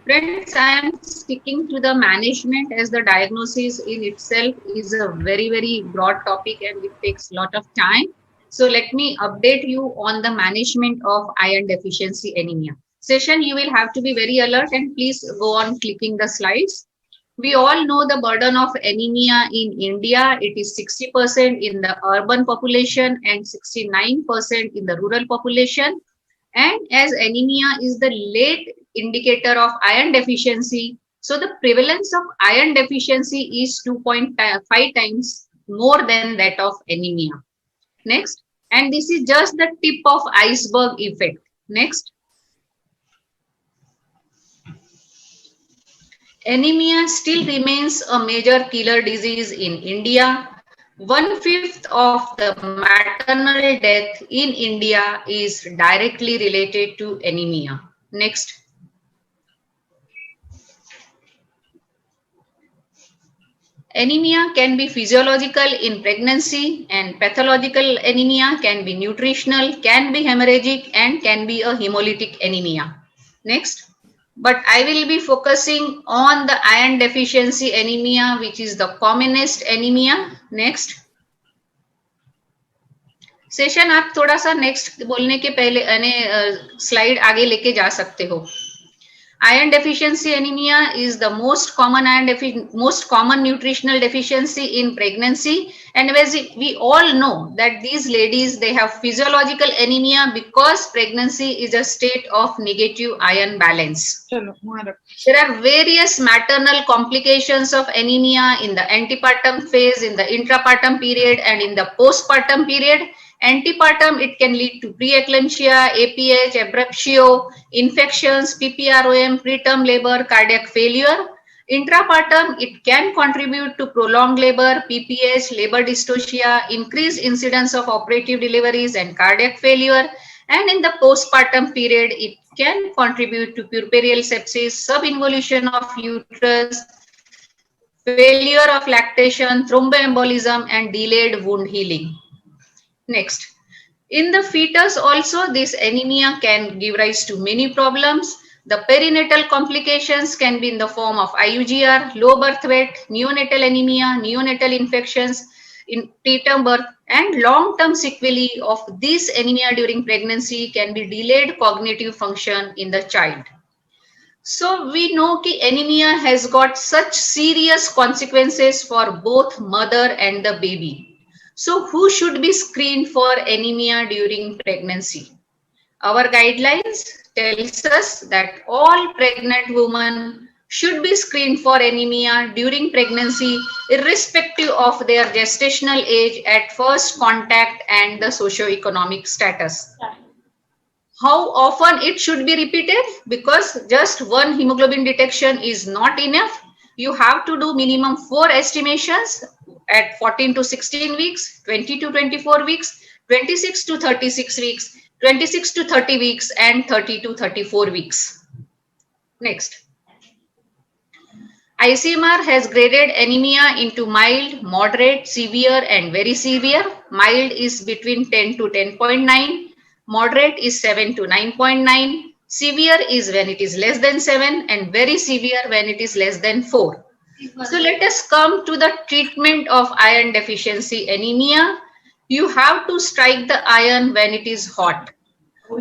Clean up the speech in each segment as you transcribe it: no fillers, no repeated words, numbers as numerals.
Friends, I am sticking to the management as the diagnosis in itself is a very, very broad topic and it takes a lot of time. So let me update you on the management of iron deficiency anemia. Session, you will have to be very alert and please go on clicking the slides. We all know the burden of anemia in India. It is 60% in the urban population and 69% in the rural population. And as anemia is the late indicator of iron deficiency, so the prevalence of iron deficiency is 2.5 times more than that of anemia. Next. And this is just the tip of iceberg effect. Next. Anemia still remains a major killer disease in India. One-fifth of the maternal death in India is directly related to anemia. Next. Anemia can be physiological in pregnancy and pathological anemia can be nutritional, can be hemorrhagic and can be a hemolytic anemia. Next. But I will be focusing on the iron deficiency anemia, which is the commonest anemia. Next. Session आप थोड़ा सा next बोलने के पहले slide आगे लेके जा सकते हो. Iron deficiency anemia is the most common nutritional deficiency in pregnancy, and as we all know that these ladies they have physiological anemia because pregnancy is a state of negative iron balance. There are various maternal complications of anemia in the antepartum phase, in the intrapartum period, and in the postpartum period. Antepartum, it can lead to preeclampsia, APH, abruptio, infections, PPROM, preterm labor, cardiac failure. Intrapartum, it can contribute to prolonged labor, PPH, labor dystocia, increased incidence of operative deliveries and cardiac failure. And in the postpartum period, it can contribute to puerperial sepsis, subinvolution of uterus, failure of lactation, thromboembolism, and delayed wound healing. Next. In the fetus also, this anemia can give rise to many problems. The perinatal complications can be in the form of IUGR, low birth weight, neonatal anemia, neonatal infections in preterm birth, and long-term sequelae of this anemia during pregnancy can be delayed cognitive function in the child. So we know that anemia has got such serious consequences for both mother and the baby. So who should be screened for anemia during pregnancy? Our guidelines tells us that all pregnant women should be screened for anemia during pregnancy irrespective of their gestational age at first contact and the socio-economic status. How often it should be repeated? Because just one hemoglobin detection is not enough. You have to do minimum 4 estimations at 14 to 16 weeks, 20 to 24 weeks, 26 to 36 weeks, 26 to 30 weeks, and 30 to 34 weeks. Next. ICMR has graded anemia into mild, moderate, severe, and very severe. Mild is between 10 to 10.9. Moderate is 7 to 9.9. Severe is when it is less than 7 and very severe when it is less than 4. So let us come to the treatment of iron deficiency anemia. You have to strike the iron when it is hot.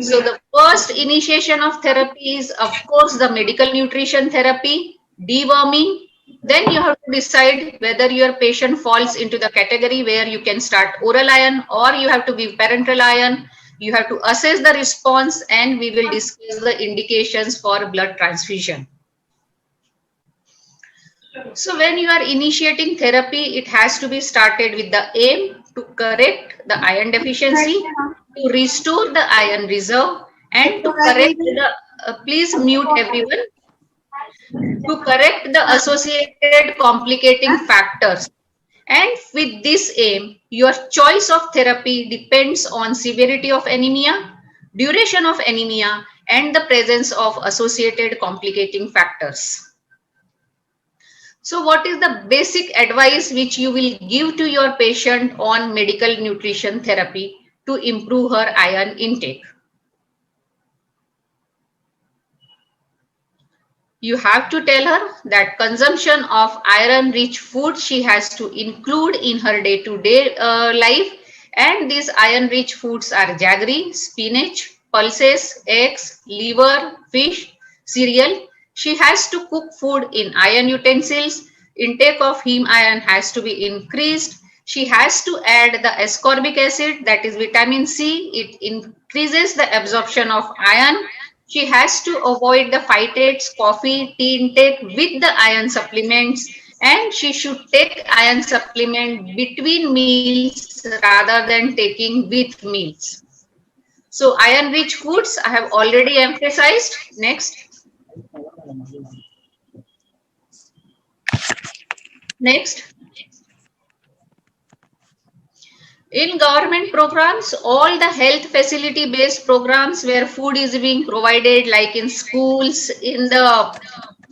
So the first initiation of therapy is of course the medical nutrition therapy, deworming. Then you have to decide whether your patient falls into the category where you can start oral iron or you have to give parenteral iron. You have to assess the response and we will discuss the indications for blood transfusion. So when you are initiating therapy, it has to be started with the aim to correct the iron deficiency, to restore the iron reserve, and to correct the, please mute everyone, to correct the associated complicating factors. And with this aim, your choice of therapy depends on severity of anemia, duration of anemia, and the presence of associated complicating factors. So what is the basic advice which you will give to your patient on medical nutrition therapy to improve her iron intake? You have to tell her that consumption of iron rich food she has to include in her day-to-day life, and these iron rich foods are jaggery, spinach, pulses, eggs, liver, fish, cereal. She has to cook food in iron utensils. Intake of heme iron has to be increased. She has to add the ascorbic acid, that is vitamin C. It increases the absorption of iron. She has to avoid the phytates, coffee, tea intake with the iron supplements, and she should take iron supplement between meals rather than taking with meals. So iron rich foods I have already emphasized. Next. Next. In government programs, all the health facility based programs where food is being provided, like in schools, in the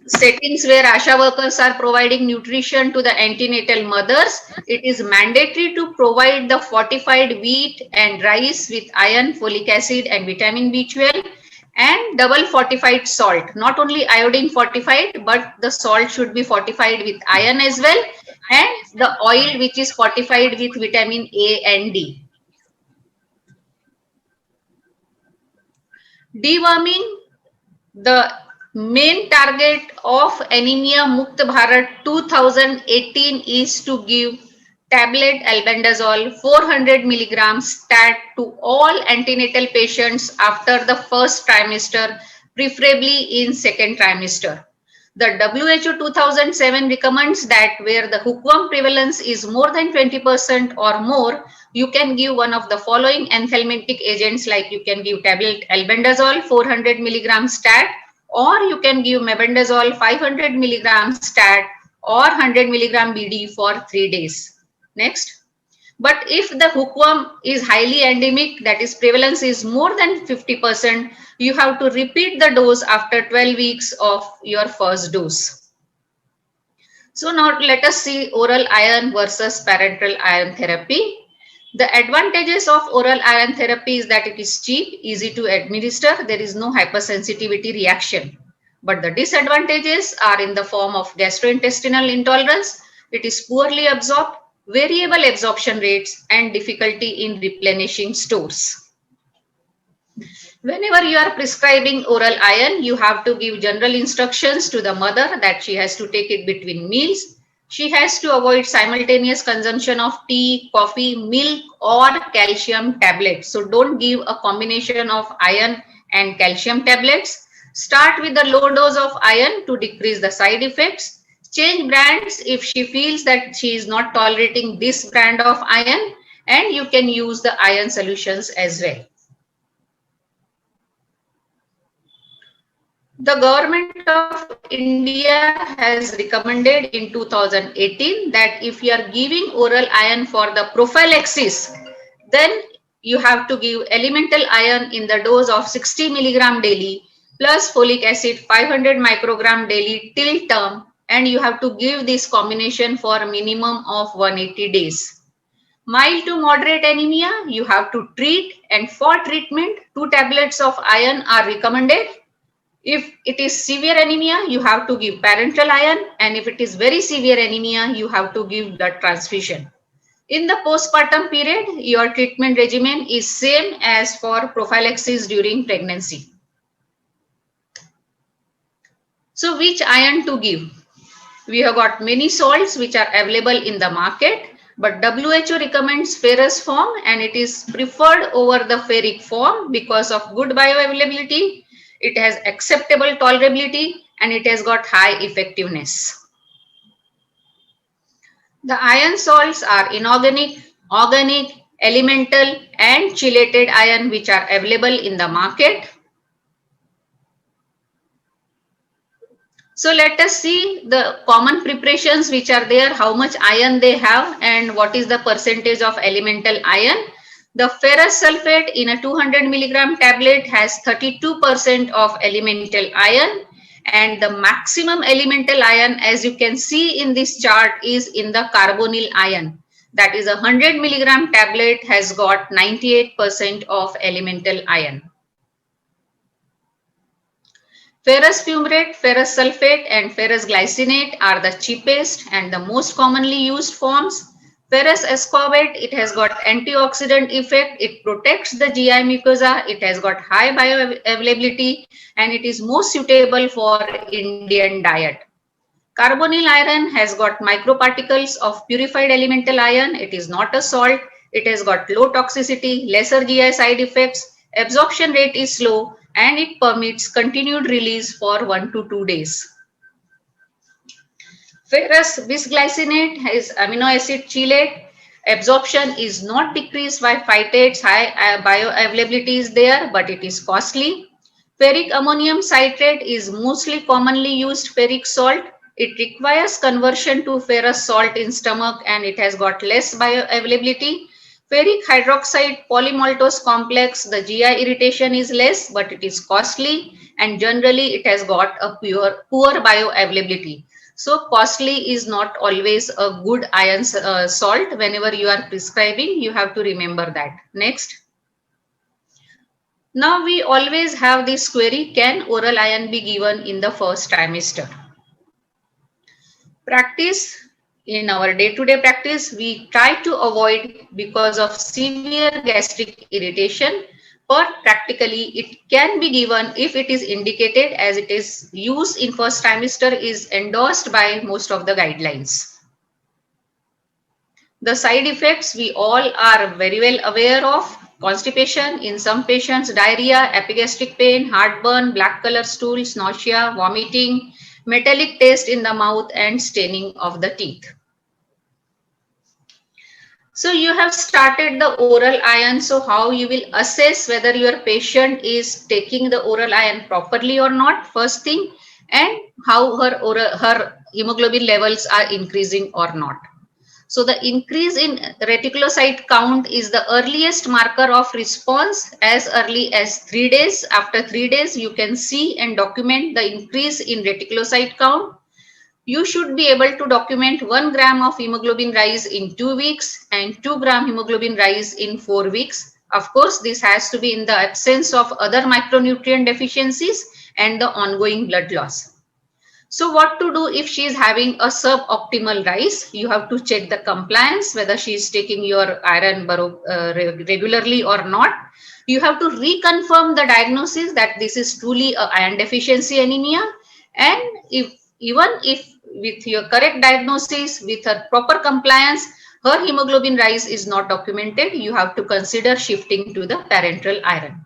settings where ASHA workers are providing nutrition to the antenatal mothers, it is mandatory to provide the fortified wheat and rice with iron, folic acid, and vitamin B12, and double fortified salt. Not only iodine fortified, but the salt should be fortified with iron as well, and the oil which is fortified with vitamin A and D. Deworming, the main target of Anemia Mukt Bharat 2018 is to give tablet albendazole 400 milligrams stat to all antenatal patients after the first trimester, preferably in second trimester. The WHO 2007 recommends that where the hookworm prevalence is more than 20% or more, you can give one of the following anthelmintic agents, like you can give tablet albendazole 400 milligrams stat, or you can give mebendazole 500 milligrams stat or 100 milligram BD for 3 days. Next. But if the hookworm is highly endemic, that is prevalence is more than 50%, you have to repeat the dose after 12 weeks of your first dose. So now let us see oral iron versus parenteral iron therapy. The advantages of oral iron therapy is that it is cheap, easy to administer, there is no hypersensitivity reaction. But the disadvantages are in the form of gastrointestinal intolerance, it is poorly absorbed, variable absorption rates, and difficulty in replenishing stores. Whenever you are prescribing oral iron, you have to give general instructions to the mother that she has to take it between meals. She has to avoid simultaneous consumption of tea, coffee, milk, or calcium tablets. So don't give a combination of iron and calcium tablets. Start with the low dose of iron to decrease the side effects. Change brands if she feels that she is not tolerating this brand of iron, and you can use the iron solutions as well. The government of India has recommended in 2018 that if you are giving oral iron for the prophylaxis, then you have to give elemental iron in the dose of 60 milligram daily plus folic acid 500 microgram daily till term, and you have to give this combination for a minimum of 180 days. Mild to moderate anemia, you have to treat, and for treatment, 2 tablets of iron are recommended. If it is severe anemia, you have to give parenteral iron, and if it is very severe anemia, you have to give blood transfusion. In the postpartum period, your treatment regimen is same as for prophylaxis during pregnancy. So which iron to give? We have got many salts which are available in the market, but WHO recommends ferrous form, and it is preferred over the ferric form because of good bioavailability. It has acceptable tolerability, and it has got high effectiveness. The iron salts are inorganic, organic, elemental, and chelated iron which are available in the market. So let us see the common preparations which are there, how much iron they have, and what is the percentage of elemental iron. The ferrous sulfate in a 200 milligram tablet has 32% of elemental iron, and the maximum elemental iron, as you can see in this chart, is in the carbonyl iron. That is a 100 milligram tablet has got 98% of elemental iron. Ferrous fumarate, ferrous sulfate, and ferrous glycinate are the cheapest and the most commonly used forms. Ferrous ascorbate, it has got antioxidant effect, it protects the GI mucosa, it has got high bioavailability, and it is most suitable for Indian diet. Carbonyl iron has got microparticles of purified elemental iron. It is not a salt. It has got low toxicity, lesser GI side effects. Absorption rate is slow and it permits continued release for 1 to 2 days. Ferrous bisglycinate has amino acid chelate. Absorption is not decreased by phytates. High bioavailability is there, but it is costly. Ferric ammonium citrate is mostly commonly used ferric salt. It requires conversion to ferrous salt in stomach and it has got less bioavailability. Ferric hydroxide polymaltose complex, the GI irritation is less, but it is costly and generally it has got a poor bioavailability. So costly is not always a good iron salt. Whenever you are prescribing, you have to remember that. Next. Now we always have this query, can oral iron be given in the first trimester? Practice, in our day-to-day practice, we try to avoid because of severe gastric irritation, but practically it can be given if it is indicated, as it is used in first trimester is endorsed by most of the guidelines. The side effects we all are very well aware of. Constipation, in some patients diarrhea, epigastric pain, heartburn, black color stools, nausea, vomiting, metallic taste in the mouth and staining of the teeth. So you have started the oral iron. So how you will assess whether your patient is taking the oral iron properly or not, first thing, and how her hemoglobin levels are increasing or not. So the increase in reticulocyte count is the earliest marker of response, as early as 3 days. After 3 days, you can see and document the increase in reticulocyte count. You should be able to document 1 gram of hemoglobin rise in 2 weeks and 2 gram hemoglobin rise in 4 weeks. Of course, this has to be in the absence of other micronutrient deficiencies and the ongoing blood loss. So what to do if she is having a suboptimal rise? You have to check the compliance, whether she is taking your iron regularly or not. You have to reconfirm the diagnosis that this is truly a iron deficiency anemia. And even if with your correct diagnosis, with her proper compliance, her hemoglobin rise is not documented, you have to consider shifting to the parenteral iron.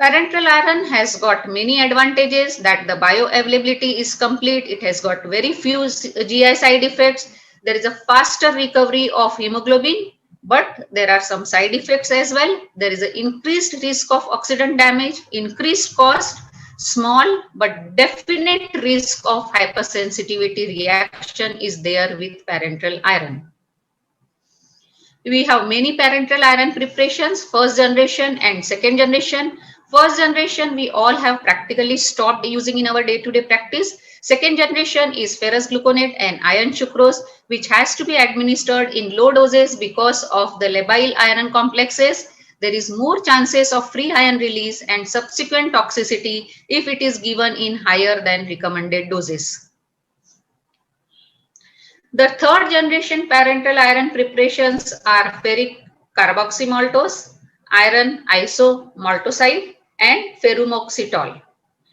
Parenteral iron has got many advantages, that the bioavailability is complete. It has got very few GI side effects. There is a faster recovery of hemoglobin, but there are some side effects as well. There is an increased risk of oxidant damage, increased cost, small but definite risk of hypersensitivity reaction is there with parenteral iron. We have many parenteral iron preparations, first generation and second generation. First generation, we all have practically stopped using in our day-to-day practice. Second generation is ferrous gluconate and iron sucrose, which has to be administered in low doses because of the labile iron complexes. There is more chances of free iron release and subsequent toxicity if it is given in higher than recommended doses. The third generation parenteral iron preparations are ferric carboxymaltose, iron isomaltoside, and ferumoxytol.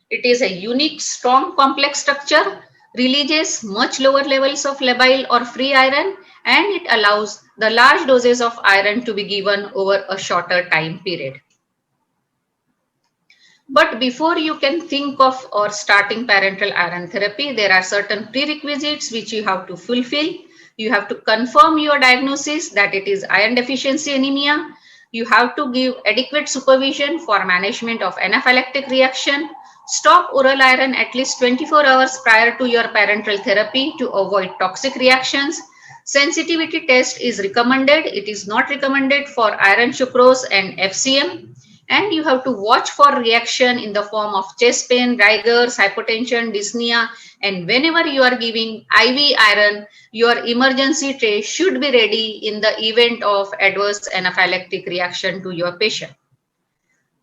It is a unique, strong, complex structure, releases much lower levels of labile or free iron, and it allows the large doses of iron to be given over a shorter time period. But before you can think of or starting parenteral iron therapy, there are certain prerequisites which you have to fulfill. You have to confirm your diagnosis that it is iron deficiency anemia. You have to give adequate supervision for management of anaphylactic reaction. Stop oral iron at least 24 hours prior to your parenteral therapy to avoid toxic reactions. Sensitivity test is recommended. It is not recommended for iron sucrose and FCM. And you have to watch for reaction in the form of chest pain, rigors, hypotension, dyspnea. And whenever you are giving IV iron, your emergency tray should be ready in the event of adverse anaphylactic reaction to your patient.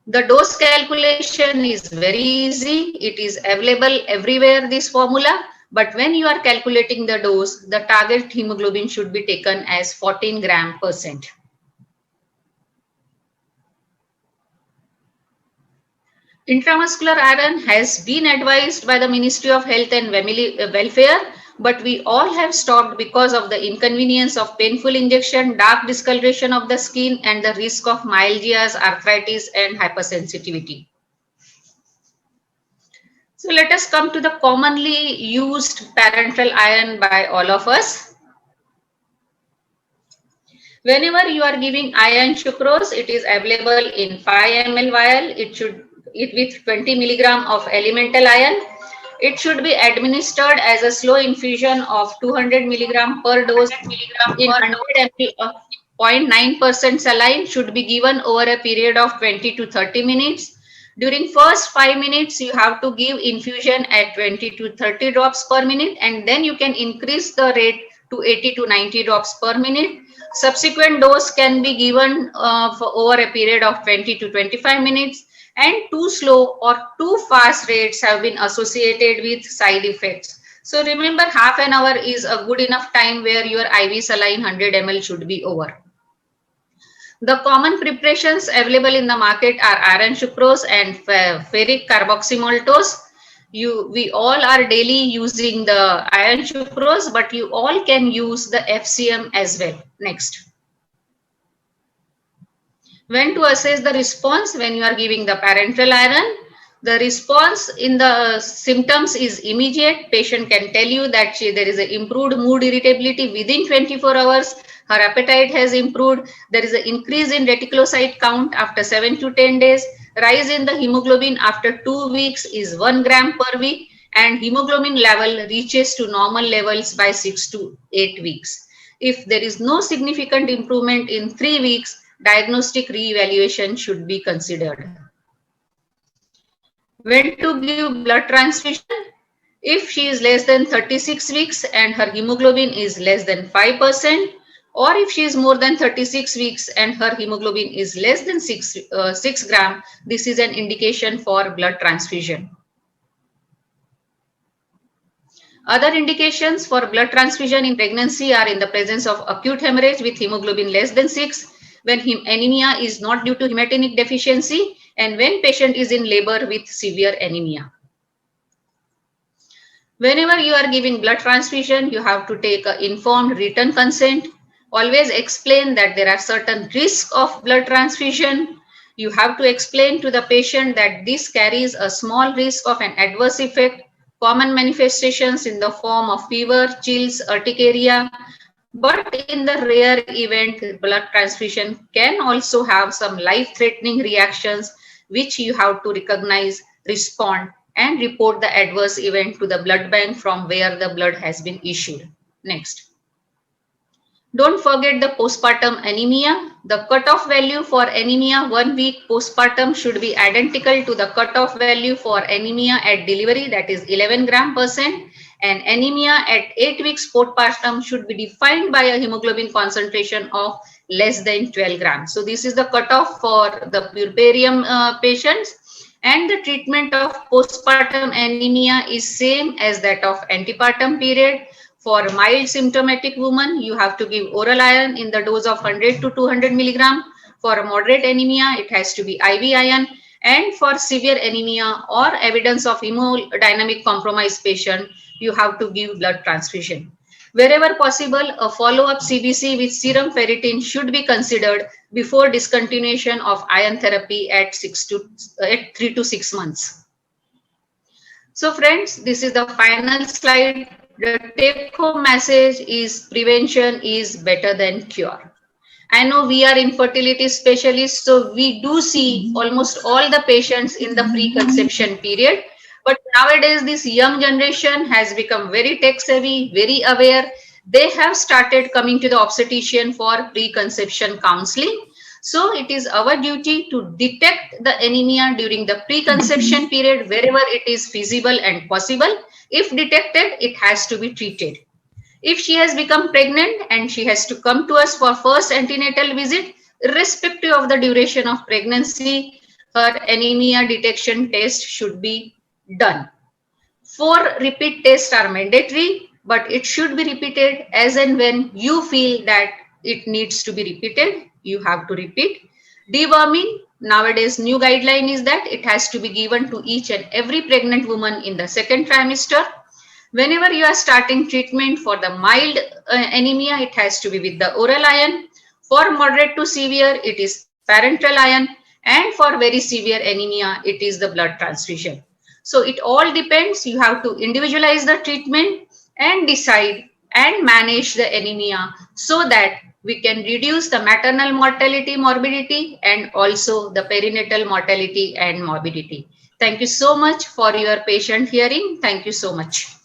The dose calculation is very easy. It is available everywhere, this formula. But when you are calculating the dose, the target hemoglobin should be taken as 14 gram %. Intramuscular iron has been advised by the Ministry of Health and Family Welfare, but we all have stopped because of the inconvenience of painful injection, dark discoloration of the skin, and the risk of myalgias, arthritis, and hypersensitivity. So let us come to the commonly used parenteral iron by all of us. Whenever you are giving iron sucrose, it is available in 5 ml vial. It with 20 milligram of elemental iron. It should be administered as a slow infusion of 200 milligram per dose in 100 ml of 0.9% saline should be given over a period of 20 to 30 minutes. During first 5 minutes, you have to give infusion at 20 to 30 drops per minute, and then you can increase the rate to 80 to 90 drops per minute. Subsequent dose can be given for over a period of 20 to 25 minutes, and too slow or too fast rates have been associated with side effects. So remember, half an hour is a good enough time where your IV saline 100 ml should be over. The common preparations available in the market are iron sucrose and ferric carboxymaltose. We all are daily using the iron sucrose, but you all can use the FCM as well. Next. When to assess the response when you are giving the parenteral iron? The response in the symptoms is immediate. Patient can tell you that there is an improved mood irritability within 24 hours. Her appetite has improved. There is an increase in reticulocyte count after 7 to 10 days. Rise in the hemoglobin after 2 weeks is 1 gram per week, and hemoglobin level reaches to normal levels by 6 to 8 weeks. If there is no significant improvement in 3 weeks, diagnostic re-evaluation should be considered. When to give blood transfusion? If she is less than 36 weeks and her hemoglobin is less than 5%, or if she is more than 36 weeks and her hemoglobin is less than 6 gram, this is an indication for blood transfusion. Other indications for blood transfusion in pregnancy are in the presence of acute hemorrhage with hemoglobin less than 6, when anemia is not due to hematinic deficiency, and when patient is in labor with severe anemia. Whenever you are giving blood transfusion, you have to take an informed written consent. Always explain that there are certain risks of blood transfusion. You have to explain to the patient that this carries a small risk of an adverse effect, common manifestations in the form of fever, chills, urticaria. But in the rare event, blood transfusion can also have some life-threatening reactions, which you have to recognize, respond, and report the adverse event to the blood bank from where the blood has been issued. Next. Don't forget the postpartum anemia. The cutoff value for anemia 1 week postpartum should be identical to the cutoff value for anemia at delivery, that is 11 gram %, and anemia at 8 weeks postpartum should be defined by a hemoglobin concentration of less than 12 grams. So this is the cutoff for the puerperium patients, and the treatment of postpartum anemia is same as that of antepartum period. For mild symptomatic woman, you have to give oral iron in the dose of 100 to 200 milligram. For moderate anemia, it has to be IV iron. And for severe anemia or evidence of hemodynamic compromised patient, you have to give blood transfusion. Wherever possible, a follow-up CBC with serum ferritin should be considered before discontinuation of iron therapy at 3 to 6 months. So friends, this is the final slide. The take-home message is prevention is better than cure. I know we are infertility specialists, so we do see almost all the patients in the preconception period. But nowadays, this young generation has become very tech-savvy, very aware. They have started coming to the obstetrician for preconception counseling. So it is our duty to detect the anemia during the preconception period wherever it is feasible and possible. If detected, it has to be treated. If she has become pregnant and she has to come to us for first antenatal visit, irrespective of the duration of pregnancy, her anemia detection test should be done. 4 repeat tests are mandatory, but it should be repeated as and when you feel that it needs to be repeated. You have to repeat. Deworming, nowadays new guideline is that it has to be given to each and every pregnant woman in the second trimester. Whenever you are starting treatment for the mild anemia, it has to be with the oral iron. For moderate to severe, it is parenteral iron, and for very severe anemia, it is the blood transfusion. So it all depends. You have to individualize the treatment and decide and manage the anemia so that we can reduce the maternal mortality, morbidity, and also the perinatal mortality and morbidity. Thank you so much for your patient hearing. Thank you so much.